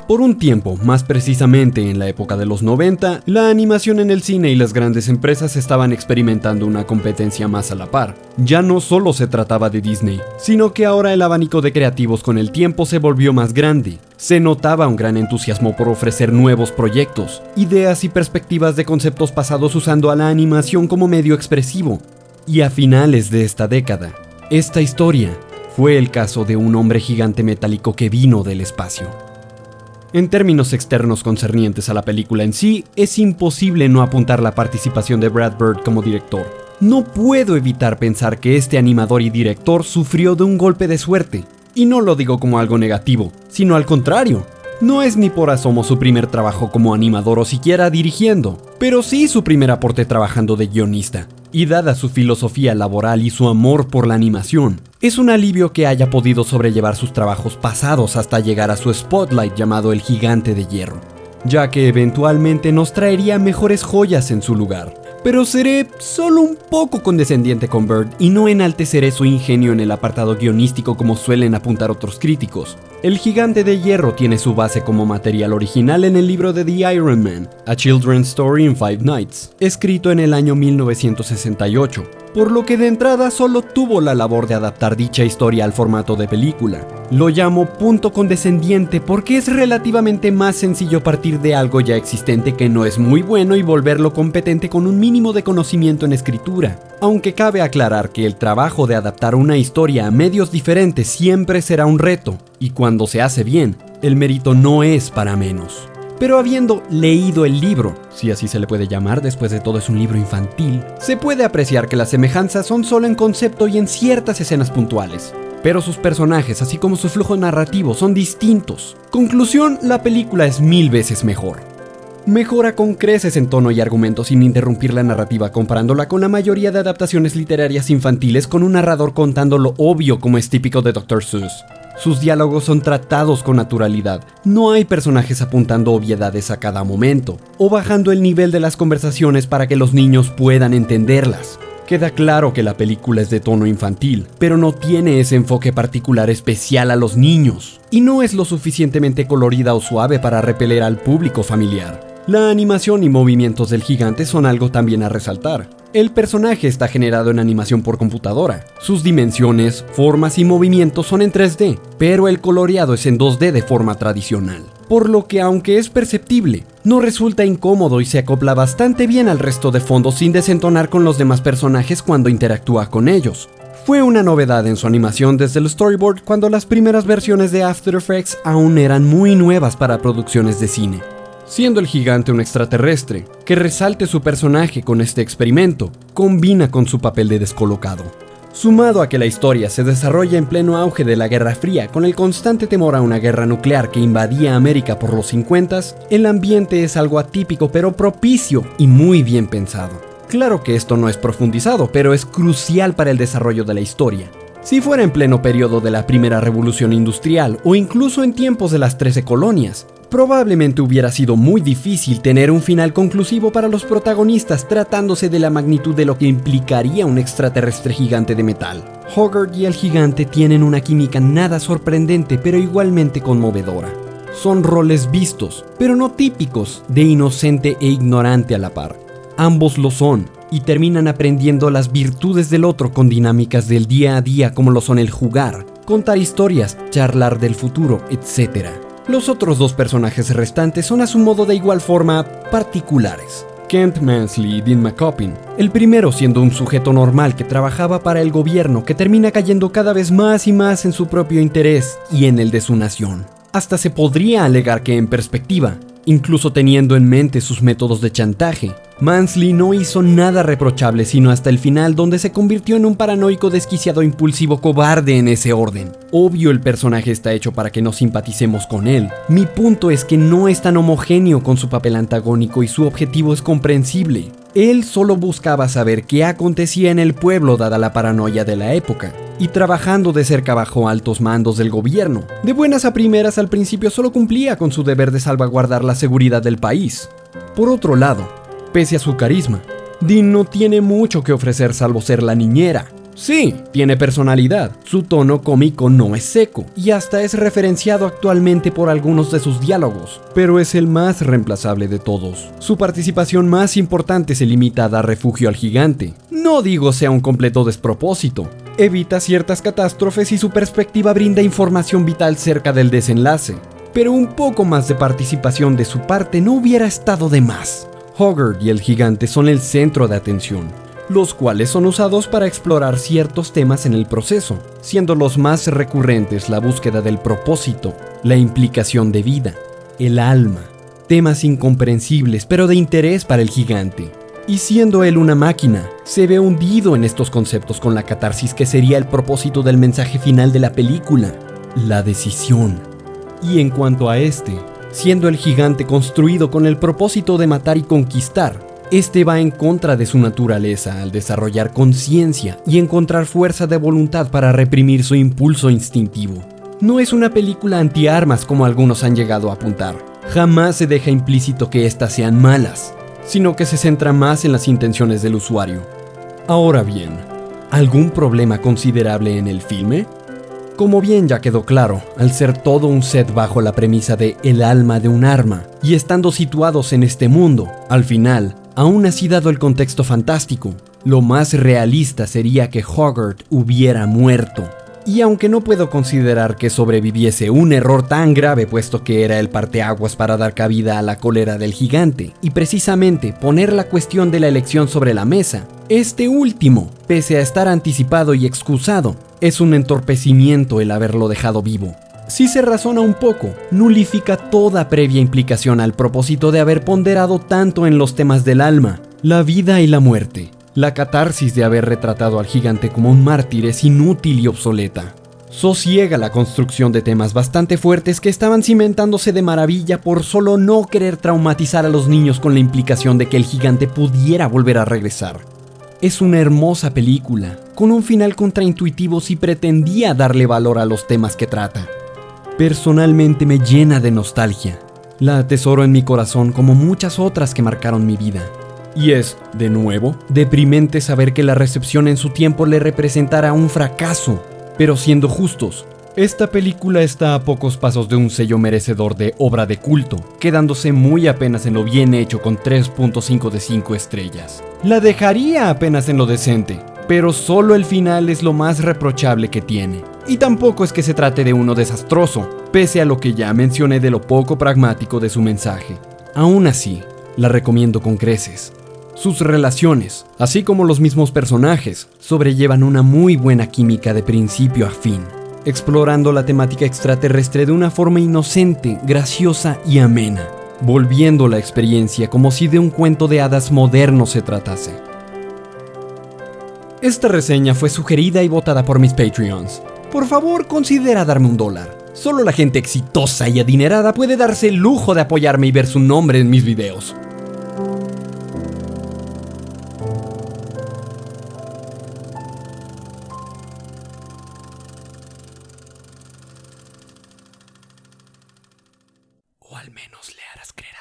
Por un tiempo, más precisamente en la época de los 90, la animación en el cine y las grandes empresas estaban experimentando una competencia más a la par. Ya no solo se trataba de Disney, sino que ahora el abanico de creativos con el tiempo se volvió más grande. Se notaba un gran entusiasmo por ofrecer nuevos proyectos, ideas y perspectivas de conceptos pasados usando a la animación como medio expresivo. Y a finales de esta década, esta historia fue el caso de un hombre gigante metálico que vino del espacio. En términos externos concernientes a la película en sí, es imposible no apuntar la participación de Brad Bird como director. No puedo evitar pensar que este animador y director sufrió de un golpe de suerte. Y no lo digo como algo negativo, sino al contrario. No es ni por asomo su primer trabajo como animador o siquiera dirigiendo, pero sí su primer aporte trabajando de guionista. Y dada su filosofía laboral y su amor por la animación, es un alivio que haya podido sobrellevar sus trabajos pasados hasta llegar a su spotlight llamado El Gigante de Hierro, ya que eventualmente nos traería mejores joyas en su lugar. Pero seré solo un poco condescendiente con Bird y no enalteceré su ingenio en el apartado guionístico como suelen apuntar otros críticos. El Gigante de Hierro tiene su base como material original en el libro de The Iron Man, A Children's Story in Five Nights, escrito en el año 1968, por lo que de entrada solo tuvo la labor de adaptar dicha historia al formato de película. Lo llamo punto condescendiente porque es relativamente más sencillo partir de algo ya existente que no es muy bueno y volverlo competente con un mínimo de conocimiento en escritura. Aunque cabe aclarar que el trabajo de adaptar una historia a medios diferentes siempre será un reto, y cuando se hace bien, el mérito no es para menos. Pero habiendo leído el libro, si así se le puede llamar, después de todo es un libro infantil, se puede apreciar que las semejanzas son solo en concepto y en ciertas escenas puntuales. Pero sus personajes, así como su flujo narrativo, son distintos. Conclusión, la película es 1000 veces mejor. Mejora con creces en tono y argumento sin interrumpir la narrativa comparándola con la mayoría de adaptaciones literarias infantiles con un narrador contando lo obvio como es típico de Dr. Seuss. Sus diálogos son tratados con naturalidad, no hay personajes apuntando obviedades a cada momento, o bajando el nivel de las conversaciones para que los niños puedan entenderlas. Queda claro que la película es de tono infantil, pero no tiene ese enfoque particular especial a los niños, y no es lo suficientemente colorida o suave para repeler al público familiar. La animación y movimientos del gigante son algo también a resaltar. El personaje está generado en animación por computadora. Sus dimensiones, formas y movimientos son en 3D, pero el coloreado es en 2D de forma tradicional. Por lo que aunque es perceptible, no resulta incómodo y se acopla bastante bien al resto de fondos sin desentonar con los demás personajes cuando interactúa con ellos. Fue una novedad en su animación desde el storyboard cuando las primeras versiones de After Effects aún eran muy nuevas para producciones de cine. Siendo el gigante un extraterrestre, que resalte su personaje con este experimento, combina con su papel de descolocado. Sumado a que la historia se desarrolla en pleno auge de la Guerra Fría con el constante temor a una guerra nuclear que invadía América por los 50s, el ambiente es algo atípico pero propicio y muy bien pensado. Claro que esto no es profundizado, pero es crucial para el desarrollo de la historia. Si fuera en pleno periodo de la Primera Revolución Industrial o incluso en tiempos de las 13 colonias, probablemente hubiera sido muy difícil tener un final conclusivo para los protagonistas tratándose de la magnitud de lo que implicaría un extraterrestre gigante de metal. Hogarth y el gigante tienen una química nada sorprendente pero igualmente conmovedora. Son roles vistos, pero no típicos, de inocente e ignorante a la par. Ambos lo son, y terminan aprendiendo las virtudes del otro con dinámicas del día a día como lo son el jugar, contar historias, charlar del futuro, etc. Los otros dos personajes restantes son a su modo de igual forma particulares. Kent Mansley y Dean McCoppin, el primero siendo un sujeto normal que trabajaba para el gobierno que termina cayendo cada vez más y más en su propio interés y en el de su nación. Hasta se podría alegar que en perspectiva, incluso teniendo en mente sus métodos de chantaje, Mansley no hizo nada reprochable sino hasta el final donde se convirtió en un paranoico desquiciado impulsivo cobarde en ese orden. Obvio el personaje está hecho para que no simpaticemos con él. Mi punto es que no es tan homogéneo con su papel antagónico y su objetivo es comprensible. Él solo buscaba saber qué acontecía en el pueblo dada la paranoia de la época, y trabajando de cerca bajo altos mandos del gobierno. De buenas a primeras al principio solo cumplía con su deber de salvaguardar la seguridad del país. Por otro lado, pese a su carisma, Dean no tiene mucho que ofrecer salvo ser la niñera. Sí, tiene personalidad, su tono cómico no es seco, y hasta es referenciado actualmente por algunos de sus diálogos, pero es el más reemplazable de todos. Su participación más importante se limita a dar refugio al gigante. No digo sea un completo despropósito, evita ciertas catástrofes y su perspectiva brinda información vital cerca del desenlace, pero un poco más de participación de su parte no hubiera estado de más. Hoggard y el gigante son el centro de atención, los cuales son usados para explorar ciertos temas en el proceso, siendo los más recurrentes la búsqueda del propósito, la implicación de vida, el alma, temas incomprensibles pero de interés para el gigante. Y siendo él una máquina, se ve hundido en estos conceptos con la catarsis que sería el propósito del mensaje final de la película, la decisión. Y en cuanto a este, siendo el gigante construido con el propósito de matar y conquistar, este va en contra de su naturaleza al desarrollar conciencia y encontrar fuerza de voluntad para reprimir su impulso instintivo. No es una película antiarmas como algunos han llegado a apuntar. Jamás se deja implícito que éstas sean malas, sino que se centra más en las intenciones del usuario. Ahora bien, ¿algún problema considerable en el filme? Como bien ya quedó claro, al ser todo un set bajo la premisa de el alma de un arma, y estando situados en este mundo, al final, aún así dado el contexto fantástico, lo más realista sería que Hoggard hubiera muerto. Y aunque no puedo considerar que sobreviviese un error tan grave puesto que era el parteaguas para dar cabida a la cólera del gigante, y precisamente poner la cuestión de la elección sobre la mesa, este último, pese a estar anticipado y excusado, es un entorpecimiento el haberlo dejado vivo. Si se razona un poco, nulifica toda previa implicación al propósito de haber ponderado tanto en los temas del alma, la vida y la muerte. La catarsis de haber retratado al gigante como un mártir es inútil y obsoleta. Sosiega la construcción de temas bastante fuertes que estaban cimentándose de maravilla por solo no querer traumatizar a los niños con la implicación de que el gigante pudiera volver a regresar. Es una hermosa película, con un final contraintuitivo si pretendía darle valor a los temas que trata. Personalmente me llena de nostalgia. La atesoro en mi corazón como muchas otras que marcaron mi vida. Y es, de nuevo, deprimente saber que la recepción en su tiempo le representara un fracaso. Pero siendo justos, esta película está a pocos pasos de un sello merecedor de obra de culto, quedándose muy apenas en lo bien hecho con 3.5 de 5 estrellas. La dejaría apenas en lo decente, pero solo el final es lo más reprochable que tiene. Y tampoco es que se trate de uno desastroso, pese a lo que ya mencioné de lo poco pragmático de su mensaje. Aún así, la recomiendo con creces. Sus relaciones, así como los mismos personajes, sobrellevan una muy buena química de principio a fin, explorando la temática extraterrestre de una forma inocente, graciosa y amena, volviendo la experiencia como si de un cuento de hadas moderno se tratase. Esta reseña fue sugerida y votada por mis Patreons. Por favor, considera darme $1. Solo la gente exitosa y adinerada puede darse el lujo de apoyarme y ver su nombre en mis videos. O al menos le harás creer.